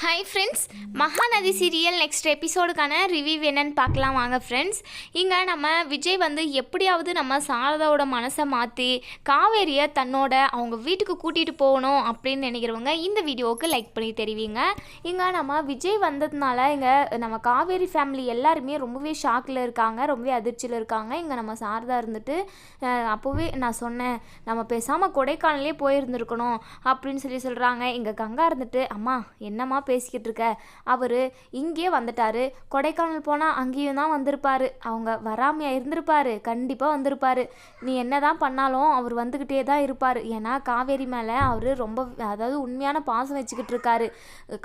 Hi friends, Mahanadi serial next எபிசோடுக்கான review என்னன்னு பார்க்கலாம் வாங்க ஃப்ரெண்ட்ஸ். இங்கே நம்ம விஜய் வந்து எப்படியாவது நம்ம சாரதாவோட மனசை மாற்றி காவேரியை தன்னோட அவங்க வீட்டுக்கு கூட்டிகிட்டு போகணும் அப்படின்னு நினைக்கிறவங்க இந்த வீடியோவுக்கு லைக் பண்ணி தெரிவிங்க. இங்கே நம்ம விஜய் வந்ததுனால இங்கே நம்ம காவேரி ஃபேமிலி எல்லாருமே ரொம்பவே ஷாக்கில் இருக்காங்க, ரொம்பவே அதிர்ச்சியில் இருக்காங்க. இங்கே நம்ம சாரதா இருந்துட்டு அப்போவே நான் சொன்னேன் நம்ம பேசாமல் கொடைக்கானலே போயிருந்துருக்கணும் அப்படின்னு சொல்கிறாங்க. இங்கே கங்கா இருந்துட்டு அம்மா என்னம்மா பேசிக்கிட்டு இருக்க, அவர் இங்கே வந்துட்டாரு, கொடைக்கானல் போனால் அங்கேயும் தான் வந்திருப்பாரு, அவங்க வராமையாக இருந்திருப்பாரு, கண்டிப்பாக வந்திருப்பாரு. நீ என்ன தான் பண்ணாலும் அவர் வந்துக்கிட்டே தான் இருப்பார். ஏன்னா காவேரி மேலே அவர் ரொம்ப அதாவது உண்மையான பாசம் வச்சுக்கிட்டு இருக்காரு.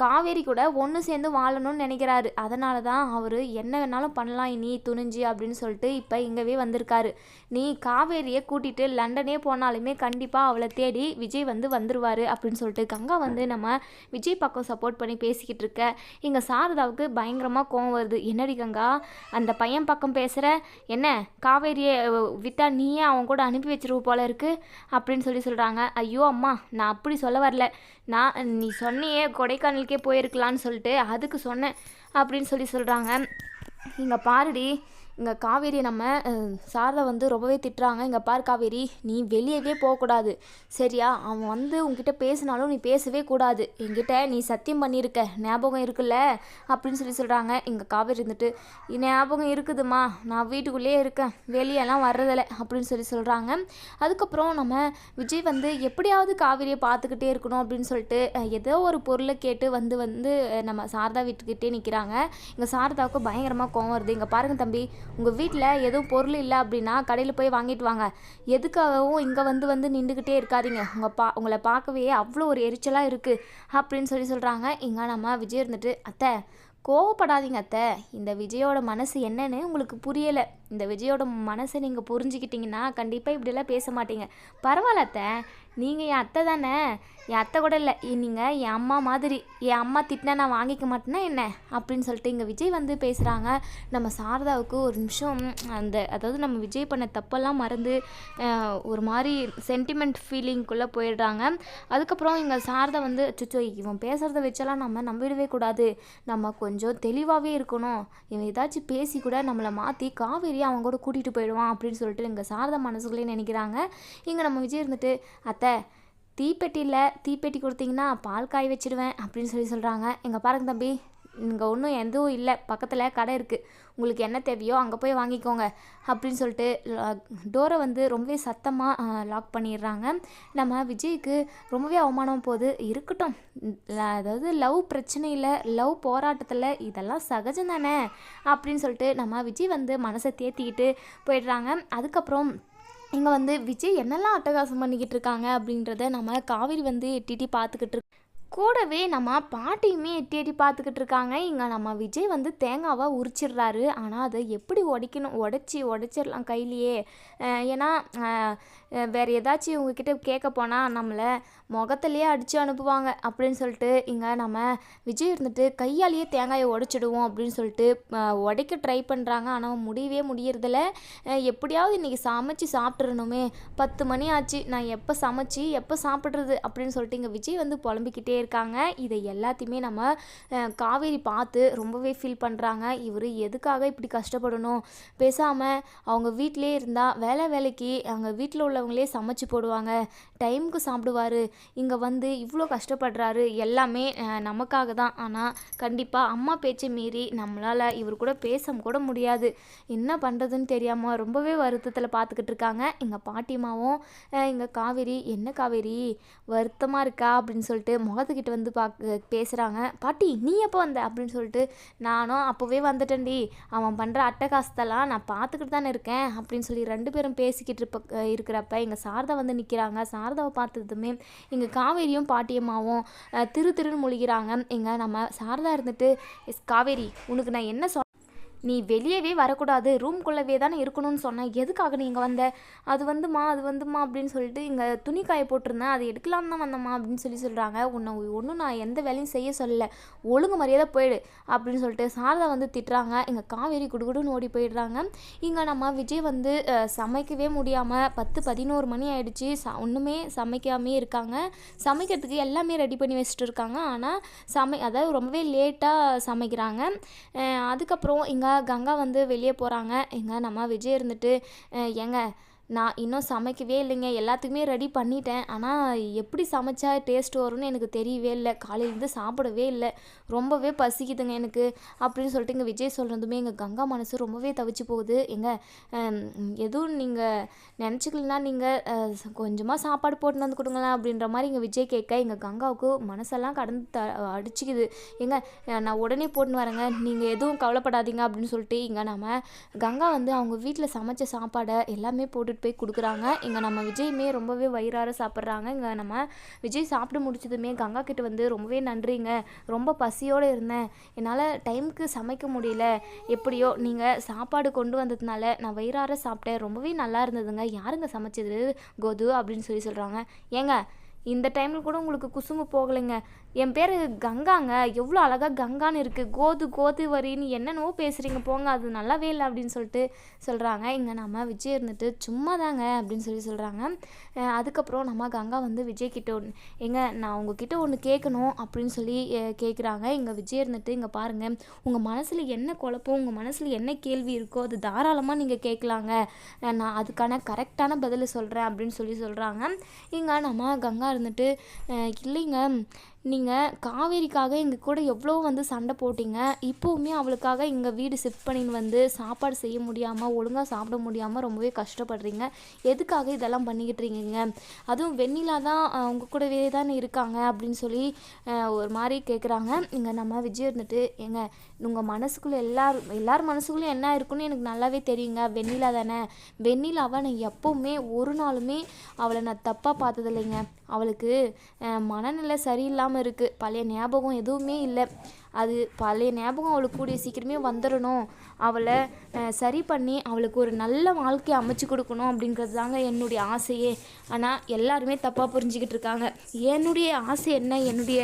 காவேரி கூட ஒன்று சேர்ந்து வாழணும்னு நினைக்கிறாரு. அதனால தான் அவர் என்ன வேணாலும் பண்ணலாம் இனி துணிஞ்சு அப்படின்னு சொல்லிட்டு இப்போ இங்கேவே வந்திருக்காரு. நீ காவேரியை கூட்டிகிட்டு லண்டனே போனாலுமே கண்டிப்பாக அவளை தேடி விஜய் வந்துருவார் அப்படின்னு சொல்லிட்டு கங்கா நம்ம விஜய் பக்கம் சப்போர்ட் பண்ணி பேசிக்கிட்டு இருக்க. இங்கே சாரதாவுக்கு பயங்கரமாக கோவம் வருது. என்னடி கங்கா அந்த பையன் பக்கம் பேசுகிற, என்ன காவேரியை விட்டா நீயே அவன் கூட அனுப்பி வச்சிருவ போல இருக்கு அப்படின்னு சொல்கிறாங்க. ஐயோ அம்மா, நான் அப்படி சொல்ல வரல, நீ சொன்னியே கொடைக்கானலுக்கே போயிருக்கலான்னு சொல்லிட்டு அதுக்கு சொன்னேன் அப்படின்னு சொல்கிறாங்க. இங்கே பாருடி, இங்கே காவேரி நம்ம சாரதை ரொம்பவே திட்டுறாங்க. இங்கே பாரு காவேரி, நீ வெளியவே போகக்கூடாது சரியா, அவன் உங்ககிட்ட பேசினாலும் நீ பேசவே கூடாது, என்கிட்ட நீ சத்தியம் பண்ணியிருக்க ஞாபகம் இருக்குல்ல அப்படின்னு சொல்கிறாங்க. இங்கே காவேரி இருந்துட்டு ஞாபகம் இருக்குதுமா, நான் வீட்டுக்குள்ளேயே இருக்கேன், வெளியெல்லாம் வர்றதில்லை அப்படின்னு சொல்கிறாங்க. அதுக்கப்புறம் நம்ம விஜய் எப்படியாவது காவேரியை பார்த்துக்கிட்டே இருக்கணும் அப்படின்னு சொல்லிட்டு ஏதோ ஒரு பொருளை கேட்டு வந்து நம்ம சாரதா வீட்டுக்கிட்டே நிற்கிறாங்க. இங்கே சாரதாவுக்கு பயங்கரமாக கோவம் வருது. இங்கே பாருங்கள் தம்பி, உங்கள் வீட்டில் எதுவும் பொருள் இல்லை அப்படின்னா கடையில் போய் வாங்கிட்டு வாங்க, எதுக்காகவும் இங்கே வந்து நின்றுக்கிட்டே இருக்காதீங்க, உங்களை பார்க்கவே அவ்வளோ ஒரு எரிச்சலாக இருக்குது அப்படின்னு சொல்கிறாங்க. இங்கே நம்ம விஜய் இருந்துட்டு அத்தை கோவப்படாதீங்க அத்தை, இந்த விஜயோட மனசு என்னன்னு உங்களுக்கு புரியலை, இந்த விஜயோட மனசை நீங்கள் புரிஞ்சுக்கிட்டீங்கன்னா கண்டிப்பாக இப்படியெல்லாம் பேச மாட்டீங்க. பரவாயில்ல அத்தை, நீங்கள் என் அத்தை தானே, என் அத்தை கூட இல்லை, நீங்கள் என் அம்மா மாதிரி, என் அம்மா திட்டினா நான் வாங்கிக்க மாட்டேன்னா என்ன அப்படின்னு சொல்லிட்டு இங்கே விஜய் பேசுகிறாங்க. நம்ம சாரதாவுக்கு ஒரு நிமிஷம் அதாவது நம்ம விஜய் பண்ண தப்பெல்லாம் மறந்து ஒரு மாதிரி சென்டிமெண்ட் ஃபீலிங்குள்ளே போயிடுறாங்க. அதுக்கப்புறம் இங்கே சாரதா அச்சோ இவன் பேசுகிறத வச்செல்லாம் நம்ம நம்பிடவே கூடாது, நம்ம கொஞ்சம் தெளிவாகவே இருக்கணும், இவன் ஏதாச்சும் பேசி கூட நம்மளை மாற்றி காவேரி அவங்க கூட கூட்டிகிட்டு போயிடுவான் அப்படின்னு சொல்லிட்டு இங்கே சாரதா மனசுக்குள்ளே நினைக்கிறாங்க. இங்கே நம்ம விஜய் இருந்துட்டு அத்தை தீப்பெட்டி கொடுத்தீங்கன்னா பால் காய வச்சிடுவேன் அப்படின்னு சொல்கிறாங்க. எங்கள் பாருங்க தம்பி, இங்கே ஒன்றும் எதுவும் இல்லை, பக்கத்தில் கடை இருக்குது, உங்களுக்கு என்ன தேவையோ அங்கே போய் வாங்கிக்கோங்க அப்படின்னு சொல்லிட்டு டோரை ரொம்பவே சத்தமாக லாக் பண்ணிடுறாங்க. நம்ம விஜய்க்கு ரொம்பவே அவமானம் போகுது. இருக்கட்டும், அதாவது லவ் பிரச்சனையில் லவ் போராட்டத்தில் இதெல்லாம் சகஜம் தானே அப்படின்னு சொல்லிட்டு நம்ம விஜய் மனசை தேத்திக்கிட்டு போயிடுறாங்க. அதுக்கப்புறம் இங்கே விஜய் என்னெல்லாம் அட்டகாசம் பண்ணிக்கிட்டு இருக்காங்க அப்படின்றத நம்ம காவேரி எட்டி பார்த்துக்கிட்டு கூடவே நம்ம பாட்டியுமே எட்டி பார்த்துக்கிட்டு இருக்காங்க. இங்கே நம்ம விஜய் தேங்காவை உரிச்சிடுறாரு. ஆனால் அதை எப்படி உடைச்சிடலாம் கையிலையே, ஏன்னா வேறு ஏதாச்சும் இவங்கக்கிட்ட கேட்க போனால் நம்மளை முகத்துலேயே அடித்து அனுப்புவாங்க அப்படின்னு சொல்லிட்டு இங்கே நம்ம விஜய் கையாலேயே தேங்காயை உடைச்சிடுவோம் அப்படின்னு சொல்லிட்டு உடைக்க ட்ரை பண்ணுறாங்க. ஆனால் முடியறதில்ல. எப்படியாவது இன்றைக்கி சமைச்சு சாப்பிட்றணுமே, 10 மணி ஆச்சு, நான் எப்போ சமைச்சு எப்போ சாப்பிட்றது அப்படின்னு சொல்லிட்டு இங்கே விஜய் புலம்பிக்கிட்டே இருக்காங்க. இதை எல்லாத்தையுமே நம்ம காவேரி பார்த்து ரொம்பவே ஃபீல் பண்ணுறாங்க. இவர் எதுக்காக இப்படி கஷ்டப்படணும், பேசாமல் அவங்க வீட்டிலே இருந்தால் வேலைக்கு அவங்க வீட்டில் உள்ளவங்களே சமைச்சு போடுவாங்க, டைமுக்கு சாப்பிடுவார், இங்கே இவ்வளோ கஷ்டப்படுறாரு, எல்லாமே நமக்காக தான். ஆனால் கண்டிப்பாக அம்மா பேச்சை மீறி நம்மளால் இவர் கூட பேச கூட முடியாது, என்ன பண்ணுறதுன்னு தெரியாமல் ரொம்பவே வருத்தத்தில் பார்த்துக்கிட்டு இருக்காங்க. எங்கள் பாட்டிமாவும் இங்கே காவேரி என்ன காவேரி வருத்தமாக இருக்கா அப்படின்னு சொல்லிட்டு முகத்துக்கிட்ட பேசுகிறாங்க. பாட்டி நீ எப்போ வந்த அப்படின்னு சொல்லிட்டு, நானும் அப்போவே வந்துட்டேன்டி, அவன் பண்ணுற அட்டகாசத்தெல்லாம் நான் பார்த்துக்கிட்டு தானே இருக்கேன் அப்படின்னு சொல்லி 2 பேரும் பேசிக்கிட்டு இருக்கிறப்ப இங்கே சாரதா நிற்கிறாங்க. சாரதாவை பார்த்ததுமே இங்கே காவேரியும் பாட்டியம்மாவும் திருன்னு முழிக்கிறாங்க. இங்கே நம்ம சாரதா இருந்துட்டு காவேரி உனக்கு நான் என்ன நீ வெளியவே வரக்கூடாது, ரூம்குள்ளவே தானே இருக்கணும்னு சொன்னேன், எதுக்காக நீங்கள் வந்த? அது வந்துமா அப்படின்னு சொல்லிட்டு இங்கே துணி காய போட்டிருந்தேன், அதை எடுக்கலான்னு தான் வந்தம்மா அப்படின்னு சொல்கிறாங்க. உன்னை ஒன்றும் நான் எந்த வேலையும் செய்ய சொல்லலை, ஒழுங்கு மரியாதை போயிடு அப்படின்னு சொல்லிட்டு சாரதா வந்து திட்டுறாங்க. இங்கே காவேரி குடுகுடுன்னு ஓடி போயிடுறாங்க. இங்கே நம்ம விஜய் வந்து சமைக்கவே முடியாமல் 10-11 மணி ஆகிடுச்சு. ஒன்றுமே சமைக்காமே இருக்காங்க. சமைக்கிறதுக்கு எல்லாமே ரெடி பண்ணி வச்சுட்டு இருக்காங்க. ஆனால் அதாவது ரொம்பவே லேட்டாக சமைக்கிறாங்க. அதுக்கப்புறம் இங்கே கங்கா வந்து வெளியே போகிறாங்க. எங்க நம்ம விஜய் இருந்துட்டு ஏங்க நான் இன்னும் சமைக்கவே இல்லைங்க, எல்லாத்துக்குமே ரெடி பண்ணிட்டேன், ஆனால் எப்படி சமைச்சா டேஸ்ட் வரும்னு எனக்கு தெரியவே இல்லை, காலையிலேருந்து சாப்பிடவே இல்லை, ரொம்பவே பசிக்குதுங்க எனக்கு அப்படின்னு சொல்லிட்டு இங்கே விஜய் சொல்கிறதுமே எங்கள் கங்கா மனசு ரொம்பவே தவிச்சு போகுது. எதுவும் நீங்கள் நினச்சிக்கலனா நீங்கள் கொஞ்சமாக சாப்பாடு போட்டு வந்து கொடுங்களேன் அப்படின்ற மாதிரி இங்கே விஜய் கேட்க எங்கள் கங்காவுக்கு மனசெல்லாம் கடந்து அடிச்சிக்குது. நான் உடனே போட்டுன்னு வரேங்க, நீங்கள் எதுவும் கவலைப்படாதீங்க அப்படின்னு சொல்லிட்டு இங்கே நம்ம கங்கா வந்து அவங்க வீட்டில் சமைச்ச சாப்பாடை எல்லாமே போட்டு போய் கொடுக்குறாங்க. இங்கே நம்ம விஜயுமே ரொம்பவே வயிறார சாப்பிட்றாங்க. இங்கே நம்ம விஜய் சாப்பிட்டு முடிச்சதுமே கங்கா கிட்ட வந்து ரொம்பவே நன்றிங்க, ரொம்ப பசியோடு இருந்தேன், என்னால் டைமுக்கு சமைக்க முடியல, எப்படியோ நீங்கள் சாப்பாடு கொண்டு வந்ததுனால நான் வயிறார சாப்பிட்டேன், ரொம்பவே நல்லா இருந்ததுங்க, யாருங்க சமைச்சது கோது அப்படின்னு சொல்கிறாங்க. ஏங்க இந்த டைமில் கூட உங்களுக்கு குசும்பு போகலைங்க, என் பேர் கங்காங்க, எவ்வளோ அழகாக கங்கான்னு இருக்குது, கோது வரின்னு என்னென்னவோ பேசுகிறீங்க போங்க, அது நல்லாவே இல்லை அப்படின்னு சொல்லிட்டு சொல்கிறாங்க. இங்கே நம்ம விஜய் இருந்துட்டு சும்மா தாங்க அப்படின்னு சொல்கிறாங்க. அதுக்கப்புறம் நம்ம கங்கா வந்து விஜய் கிட்ட நான் உங்ககிட்ட ஒன்று கேட்கணும் அப்படின்னு சொல்லி கேட்குறாங்க. இங்கே விஜய் இருந்துட்டு இங்கே பாருங்கள், உங்கள் மனசில் என்ன குழப்பம், உங்கள் மனசில் என்ன கேள்வி இருக்கோ அது தாராளமாக நீங்கள் கேட்கலாங்க, நான் அதுக்கான கரெக்டான பதில் சொல்கிறேன் அப்படின்னு சொல்கிறாங்க. இங்கே நம்ம கங்கா இருந்துட்டு இல்லைங்க, நீங்கள் காவேரிக்காக எங்கள் கூட எவ்வளோ வந்து சண்டை போட்டிங்க, இப்போவுமே அவளுக்காக எங்கள் வீடு ஷிஃப்ட் பண்ணின்னு வந்து சாப்பாடு செய்ய முடியாமல் ஒழுங்காக சாப்பிட முடியாமல் ரொம்பவே கஷ்டப்படுறீங்க, எதுக்காக இதெல்லாம் பண்ணிக்கிட்டு இருக்கீங்க, அதுவும் வெண்ணிலா தான் உங்கள் கூடவே தானே இருக்காங்க அப்படின்னு சொல்லி ஒரு மாதிரி கேட்குறாங்க. இங்கே நம்ம விஜய் இருந்துட்டு உங்கள் மனசுக்குள்ளே எல்லார் மனசுக்குள்ளேயும் என்ன இருக்குன்னு எனக்கு நல்லாவே தெரியுங்க, வெண்ணிலா தானே, வெண்ணிலாவை நான் எப்போவுமே ஒரு நாளுமே அவளை நான் தப்பாக பார்த்ததில்லைங்க, அவளுக்கு மனநிலை சரியில்லாமல் இருக்குது, பழைய ஞாபகம் எதுவுமே இல்லை, அது பழைய ஞாபகம் அவளுக்கு கூடிய சீக்கிரமே வந்துடணும், அவளை சரி பண்ணி அவளுக்கு ஒரு நல்ல வாழ்க்கையை அமைச்சு கொடுக்கணும் அப்படிங்கிறது தாங்க என்னுடைய ஆசையே. ஆனால் எல்லாருமே தப்பாக புரிஞ்சுக்கிட்டு இருக்காங்க. என்னுடைய ஆசை என்ன, என்னுடைய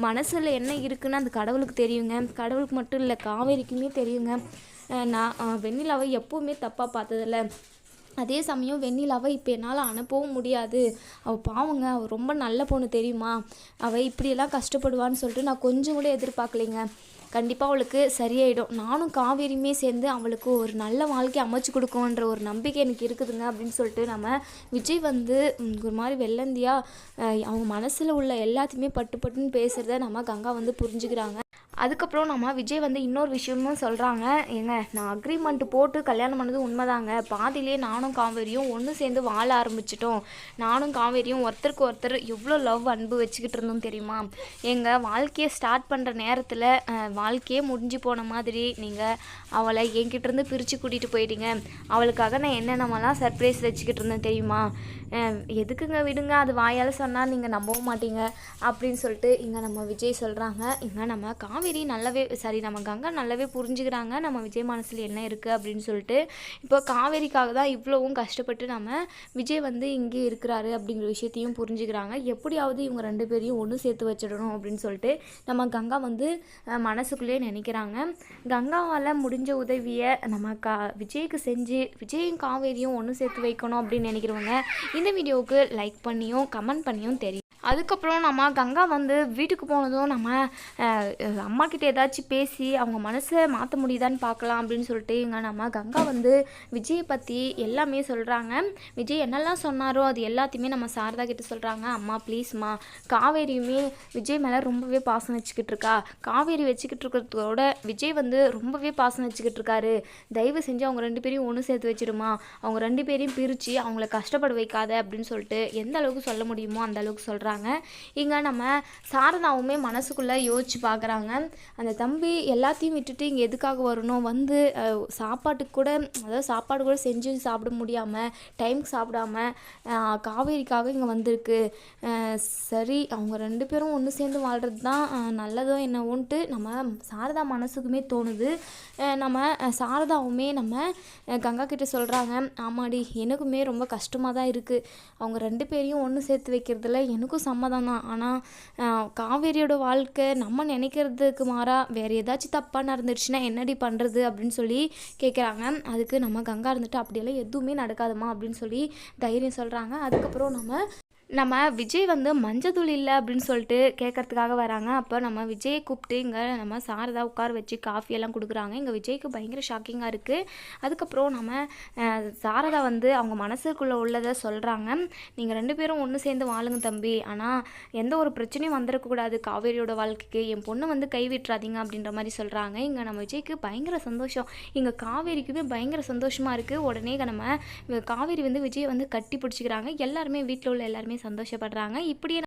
மனசில் என்ன இருக்குன்னு அந்த கடவுளுக்கு தெரியுங்க, கடவுளுக்கு மட்டும் இல்லை காவேரிக்குமே தெரியுங்க. நான் வெண்ணிலாவை எப்போவுமே தப்பாக பார்த்ததில்ல, அதே சமயம் வெண்ணிலாவை இப்போ என்னால் அனுப்பவும் முடியாது, அவள் பாவங்க, அவள் ரொம்ப நல்ல பொண்ணு தெரியுமா, அவள் இப்படியெல்லாம் கஷ்டப்படுவான்னு சொல்லிட்டு நான் கொஞ்சம் கூட எதிர்பார்க்கலைங்க, கண்டிப்பாக அவளுக்கு சரியாயிடும், நானும் காவேரியுமே சேர்ந்து அவளுக்கு ஒரு நல்ல வாழ்க்கை அமைச்சு கொடுக்கும்ன்ற ஒரு நம்பிக்கை எனக்கு இருக்குதுங்க அப்படின்னு சொல்லிட்டு நம்ம விஜய் வந்து ஒரு மாதிரி வெள்ளந்தியாக அவங்க மனசில் உள்ள எல்லாத்தையுமே பட்டுன்னு பேசுகிறத நம்ம கங்கா வந்து புரிஞ்சுக்கிறாங்க. அதுக்கப்புறம் நம்ம விஜய் வந்து இன்னொரு விஷயமும் சொல்கிறாங்க. நான் அக்ரிமெண்ட் போட்டு கல்யாணம் பண்ணது உண்மைதாங்க, பாதியிலே நானும் காவேரியும் ஒன்று சேர்ந்து வாழ ஆரம்பிச்சிட்டோம், நானும் காவேரியும் ஒருத்தருக்கு ஒருத்தர் எவ்வளோ லவ் அன்பு வச்சுக்கிட்டு இருந்தோம் தெரியுமா, எங்கள் வாழ்க்கையை ஸ்டார்ட் பண்ணுற நேரத்தில் வாழ்க்கையே முடிஞ்சு போன மாதிரி நீங்கள் அவளை என்கிட்டேருந்து பிரித்து கூட்டிகிட்டு போயிட்டீங்க, அவளுக்காக நான் என்னென்னமெல்லாம் சர்ப்ரைஸ் வச்சுக்கிட்டு இருந்தேன் தெரியுமா, எதுக்குங்க விடுங்க, அது வாயால் சொன்னால் நீங்கள் நம்பவும் மாட்டீங்க அப்படின்னு சொல்லிட்டு இங்கே நம்ம விஜய் சொல்கிறாங்க. இங்கே நம்ம காவேரி நம்ம கங்கா நல்லாவே புரிஞ்சுக்கிறாங்க நம்ம விஜய் மனசில் என்ன இருக்குது அப்படின்னு சொல்லிட்டு. இப்போ காவேரிக்காக தான் இவ்வளவும் கஷ்டப்பட்டு நம்ம விஜய் வந்து இங்கே இருக்கிறாரு அப்படிங்கிற விஷயத்தையும் புரிஞ்சுக்கிறாங்க. எப்படியாவது இவங்க 2 பேரையும் ஒன்று சேர்த்து வச்சிடணும் அப்படின்னு சொல்லிட்டு நம்ம கங்கா வந்து மனசுக்குள்ளேயே நினைக்கிறாங்க. கங்காவால் முடிஞ்ச உதவியை நம்ம விஜய்க்கு செஞ்சு விஜயும் காவேரியும் ஒன்று சேர்த்து வைக்கணும் அப்படின்னு நினைக்கிறவங்க இந்த வீடியோவுக்கு லைக் பண்ணியும் கமெண்ட் பண்ணியும் தெரியும். அதுக்கப்புறம் நம்ம கங்கா வந்து வீட்டுக்கு போனதும் நம்ம அம்மா கிட்ட ஏதாச்சும் பேசி அவங்க மனசை மாற்ற முடியுதான்னு பார்க்கலாம் அப்படின்னு சொல்லிட்டு இங்கே நம்ம கங்கா வந்து விஜயை பற்றி எல்லாமே சொல்கிறாங்க. விஜய் என்னெல்லாம் சொன்னாரோ அது எல்லாத்தையுமே நம்ம சாரதா கிட்ட சொல்கிறாங்க. அம்மா ப்ளீஸ்மா, காவேரியுமே விஜய் மேலே ரொம்பவே பாசம் வச்சுக்கிட்டு இருக்கா, காவேரி வச்சுக்கிட்டு இருக்கிறதோட விஜய் வந்து ரொம்பவே பாசம் வச்சுக்கிட்டு இருக்காரு, தயவு செஞ்சு அவங்க 2 பேரையும் ஒன்று சேர்த்து வச்சிடுமா, அவங்க 2 பேரையும் பிரித்து அவங்கள கஷ்டப்பட வைக்காத அப்படின்னு சொல்லிட்டு எந்த அளவுக்கு சொல்ல முடியுமோ அந்த அளவுக்கு சொல்கிறாங்க. சொல்கிறாங்க. இங்கே நம்ம சாரதாவுமே மனசுக்குள்ளே யோசிச்சு பார்க்குறாங்க, அந்த தம்பி எல்லாத்தையும் விட்டுட்டு இங்கே எதுக்காக வரணும், வந்து சாப்பாட்டுக்கு கூட, அதாவது சாப்பாடு கூட செஞ்சு சாப்பிட முடியாமல் டைமுக்கு சாப்பிடாம காவேரிக்காக இங்கே வந்திருக்கு. சரி, அவங்க 2 பேரும் ஒன்று சேர்ந்து வாழ்கிறது தான் நல்லதோ என்னவோன்ட்டு நம்ம சாரதா மனசுக்குமே தோணுது. நம்ம சாரதாவுமே நம்ம கங்கா கிட்ட சொல்கிறாங்க, ஆமாடி எனக்குமே ரொம்ப கஷ்டமாக தான் இருக்குது, அவங்க 2 பேரையும் ஒன்று சேர்த்து வைக்கிறதுல எனக்கும் சம்மதம் தான். ஆனால் காவேரியோட வாழ்க்கை நம்ம நினைக்கிறதுக்கு மாறாக வேறு ஏதாச்சும் தப்பாக நடந்துருச்சுன்னா என்னடி பண்ணுறது அப்படின்னு சொல்லி கேட்குறாங்க. அதுக்கு நம்ம கங்கா இருந்துட்டு அப்படியெல்லாம் எதுவுமே நடக்காதுமா அப்படின்னு சொல்லி தைரியம் சொல்கிறாங்க. அதுக்கப்புறம் நம்ம விஜய் வந்து மஞ்சள் இல்லை அப்படின்னு சொல்லிட்டு கேட்கறதுக்காக வராங்க. அப்போ நம்ம விஜயை கூப்பிட்டு இங்கே நம்ம சாரதா உட்கார வச்சு காஃபியெல்லாம் கொடுக்குறாங்க. இங்கே விஜய்க்கு பயங்கர ஷாக்கிங்காக இருக்குது. அதுக்கப்புறம் நம்ம சாரதா வந்து அவங்க மனசுக்குள்ளே உள்ளதை சொல்கிறாங்க, நீங்கள் 2 பேரும் ஒன்று சேர்ந்து வாழுங்க தம்பி, ஆனால் எந்த ஒரு பிரச்சனையும் வந்துடக்கூடாது காவேரியோட வாழ்க்கைக்கு, என் பொண்ணை வந்து கைவிட்டுறாதீங்க அப்படின்ற மாதிரி சொல்கிறாங்க. இங்கே நம்ம விஜய்க்கு பயங்கர சந்தோஷம், இங்கே காவேரிக்குமே பயங்கர சந்தோஷமாக இருக்குது. உடனே நம்ம காவேரி வந்து விஜயை வந்து கட்டி பிடிச்சிக்கிறாங்க. எல்லாருமே வீட்டில் உள்ள எல்லாருமே சந்தோஷப்படுறாங்க. இப்படியே